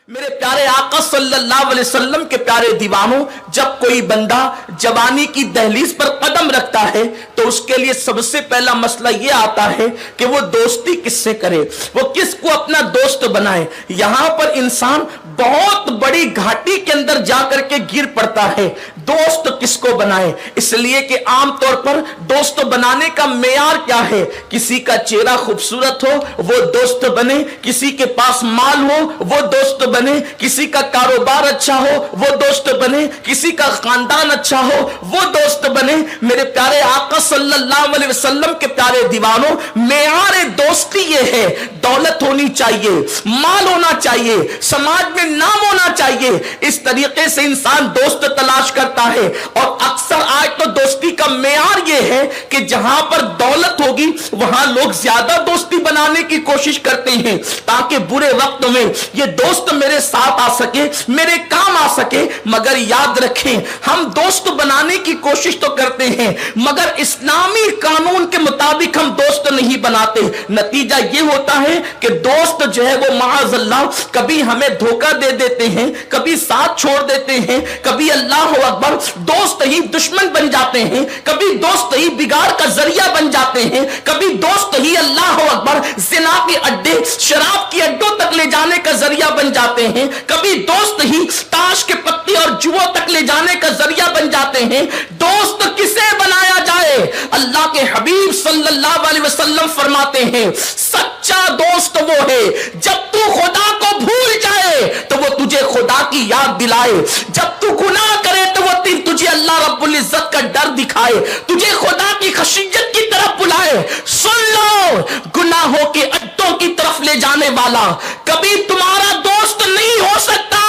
میرے پیارے آقا صلی اللہ علیہ وسلم کے پیارے دیوانوں، جب کوئی بندہ جوانی کی دہلیز پر قدم رکھتا ہے تو اس کے لیے سب سے پہلا مسئلہ یہ آتا ہے کہ وہ دوستی کس سے کرے، وہ کس کو اپنا دوست بنائے۔ یہاں پر انسان بہت بڑی گھاٹی کے اندر جا کر کے گر پڑتا ہے، دوست کس کو بنائے۔ اس لیے کہ عام طور پر دوست بنانے کا معیار کیا ہے؟ کسی کا چہرہ خوبصورت ہو وہ دوست بنے، کسی کے پاس مال ہو وہ دوست بنے، کسی کا کاروبار اچھا ہو وہ دوست بنے، کسی کا خاندان اچھا ہو وہ دوست بنے۔ میرے پیارے آقا صلی اللہ علیہ وسلم کے پیارے دیوانوں، معیار دوستی یہ ہے، دولت ہونی چاہیے، مال ہونا چاہیے، سماج میں نام ہونا چاہیے۔ اس طریقے سے انسان دوست تلاش کرتا ہے، اور اکثر آج تو دوستی کا معیار یہ ہے کہ جہاں پر دولت ہوگی وہاں لوگ زیادہ دوستی بنانے کی کوشش کرتے ہیں تاکہ برے وقت میں یہ دوست میرے ساتھ آ سکے، میرے کام آ سکے۔ مگر یاد رکھیں، ہم دوست بنانے کی کوشش تو کرتے ہیں مگر اسلامی قانون کے مطابق ہم دوست نہیں بناتے۔ نتیجہ یہ ہوتا ہے کہ دوست جو ہے وہ معاذ اللہ کبھی ہمیں دھوکہ دے دیتے ہیں، کبھی ساتھ چھوڑ دیتے ہیں، کبھی اللہ اکبر دوست ہی دشمن بن جاتے ہیں، کبھی دوست ہی بگاڑ کا ذریعہ بن جاتے ہیں، کبھی دوست ہی اللہ اکبر زنا کے اڈے، شراب کے اڈوں تک لے جانے کا ذریعہ بن جاتے ہیں، کبھی دوست ہی تاش کے پتے اور جوا تک لے جانے کا ذریعہ بن جاتے ہیں۔ دوست کسے بنایا جائے؟ اللہ کے حبیب صلی اللہ علیہ وسلم فرماتے ہیں سچا دوست وہ ہے جب تو خدا کو بھول جائے تو وہ تجھے خدا کی یاد دلائے، جب تو گناہ کرے تو وہ تجھے اللہ رب العزت کا ڈر دکھائے، تجھے خدا کی خشیت کی طرف بلائے۔ سن لو، گناہوں کے اڈوں کی طرف لے جانے والا کبھی تمہارا دوست نہیں ہو سکتا،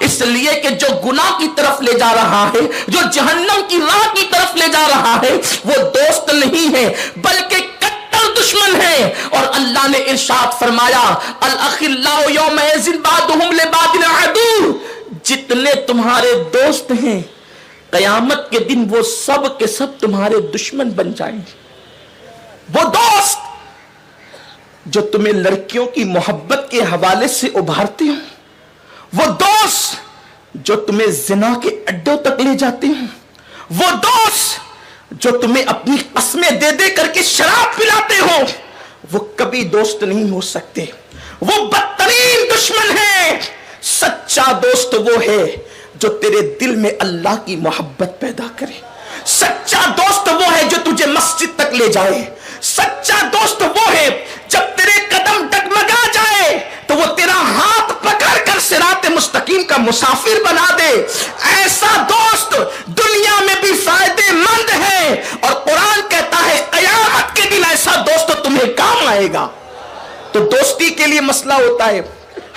اس لیے کہ جو گناہ کی طرف لے جا رہا ہے، جو جہنم کی راہ کی طرف لے جا رہا ہے، وہ دوست نہیں ہے بلکہ دشمن ہے۔ اور اللہ نے ارشاد فرمایا الاخلاء یومئذ بعضهم لبعض عدو، جتنے تمہارے دوست ہیں قیامت کے دن وہ سب کے سب تمہارے دشمن بن جائیں گے۔ وہ دوست جو تمہیں لڑکیوں کی محبت کے حوالے سے ابھارتے ہیں، وہ دوست جو تمہیں زنا کے اڈوں تک لے جاتے ہیں، وہ دوست جو تمہیں اپنی قسمیں دے دے کر کے شراب پلاتے ہو، وہ کبھی دوست نہیں ہو سکتے، وہ بدترین دشمن ہے۔ سچا دوست وہ ہے جو تیرے دل میں اللہ کی محبت پیدا کرے، سچا دوست وہ ہے جو تجھے مسجد تک لے جائے، سچا دوست وہ ہے جب تیرے قدم ڈگمگا جائے تو وہ تیرا ہاتھ پکڑ کر صراط مستقیم کا مسافر بنا دے۔ ایسا دوست دنیا میں بھی فائدے مند ہے، اور قرآن کہتا ہے قیامت کے دن ایسا دوست تمہیں کام آئے گا۔ تو دوستی کے لیے مسئلہ ہوتا ہے،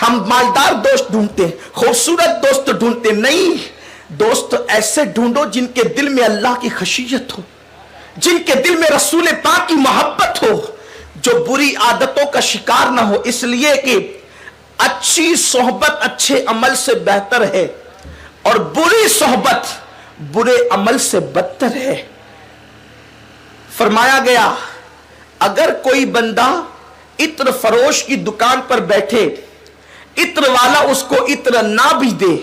ہم مالدار دوست ڈھونڈتے ہیں، خوبصورت دوست ڈھونڈتے، نہیں، دوست ایسے ڈھونڈو جن کے دل میں اللہ کی خشیت ہو، جن کے دل میں رسول پاک کی محبت ہو، جو بری عادتوں کا شکار نہ ہو۔ اس لیے کہ اچھی صحبت اچھے عمل سے بہتر ہے اور بری صحبت برے عمل سے بدتر ہے۔ فرمایا گیا اگر کوئی بندہ عطر فروش کی دکان پر بیٹھے، عطر والا اس کو عطر نہ بھی دے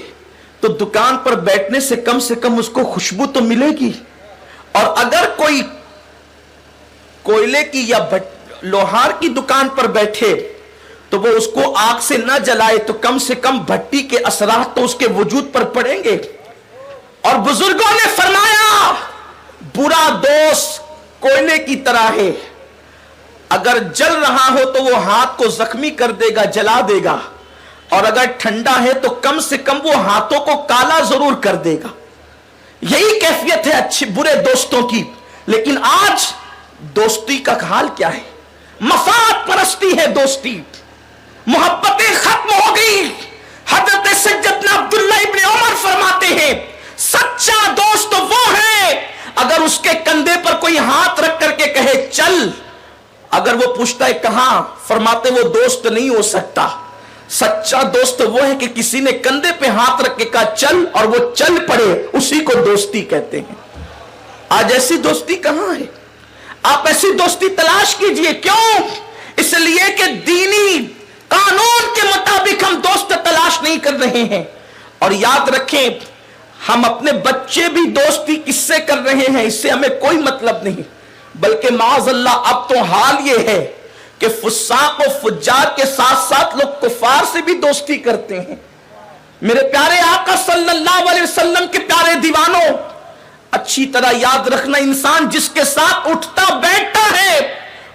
تو دکان پر بیٹھنے سے کم اس کو خوشبو تو ملے گی، اور اگر کوئی کوئلے کی یا لوہار کی دکان پر بیٹھے تو وہ اس کو آگ سے نہ جلائے تو کم سے کم بھٹی کے اثرات تو اس کے وجود پر پڑیں گے۔ اور بزرگوں نے فرمایا برا دوست کوئلے کی طرح ہے، اگر جل رہا ہو تو وہ ہاتھ کو زخمی کر دے گا، جلا دے گا، اور اگر ٹھنڈا ہے تو کم سے کم وہ ہاتھوں کو کالا ضرور کر دے گا۔ یہی کیفیت ہے اچھے برے دوستوں کی۔ لیکن آج دوستی کا حال کیا ہے؟ مفاد پرستی ہے دوستی، محبتیں ختم ہو گئی۔ حضرت سیدنا عبداللہ ابن عمر فرماتے ہیں سچا دوست وہ ہے اگر اس کے کندھے پر کوئی ہاتھ رکھ کر کے کہے چل، اگر وہ پوچھتا ہے کہاں، فرماتے وہ دوست نہیں ہو سکتا۔ سچا دوست وہ ہے کہ کسی نے کندھے پہ ہاتھ رکھ کے کہا چل اور وہ چل پڑے، اسی کو دوستی کہتے ہیں۔ آج ایسی دوستی کہاں ہے؟ آپ ایسی دوستی تلاش کیجئے۔ کیوں؟ اس لیے کہ دینی قانون کے مطابق ہم دوست تلاش نہیں کر رہے ہیں. اور یاد رکھیں ہم اپنے بچے بھی دوستی کس سے کر رہے ہیں اس سے ہمیں کوئی مطلب نہیں، بلکہ معاذ اللہ اب تو حال یہ ہے کہ فساق و فجار کے ساتھ ساتھ لوگ کفار سے بھی دوستی کرتے ہیں. میرے پیارے آقا صلی اللہ علیہ وسلم کے پیارے دیوانوں، اچھی طرح یاد رکھنا، انسان جس کے ساتھ اٹھتا بیٹھتا ہے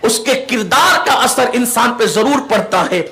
اس کے کردار کا اثر انسان پہ ضرور پڑتا ہے.